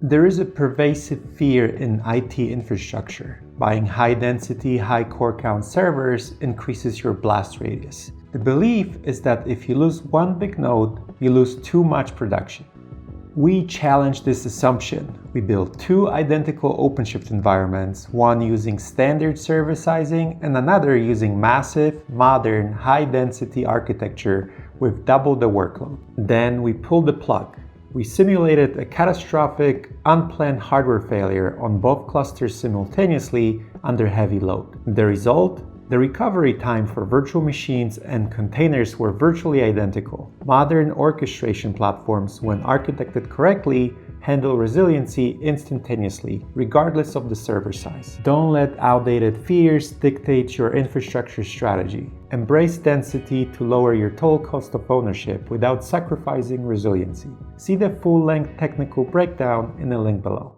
There is a pervasive fear in IT infrastructure. Buying high-density, high-core count servers increases your blast radius. The belief is that if you lose one big node, you lose too much production. We challenge this assumption. We built two identical OpenShift environments, one using standard server sizing and another using massive, modern, high-density architecture with double the workload. Then we pulled the plug. We simulated a catastrophic, unplanned hardware failure on both clusters simultaneously under heavy load. The result? The recovery time for virtual machines and containers were virtually identical. Modern orchestration platforms, when architected correctly, handle resiliency instantaneously, regardless of the server size. Don't let outdated fears dictate your infrastructure strategy. Embrace density to lower your total cost of ownership without sacrificing resiliency. See the full-length technical breakdown in the link below.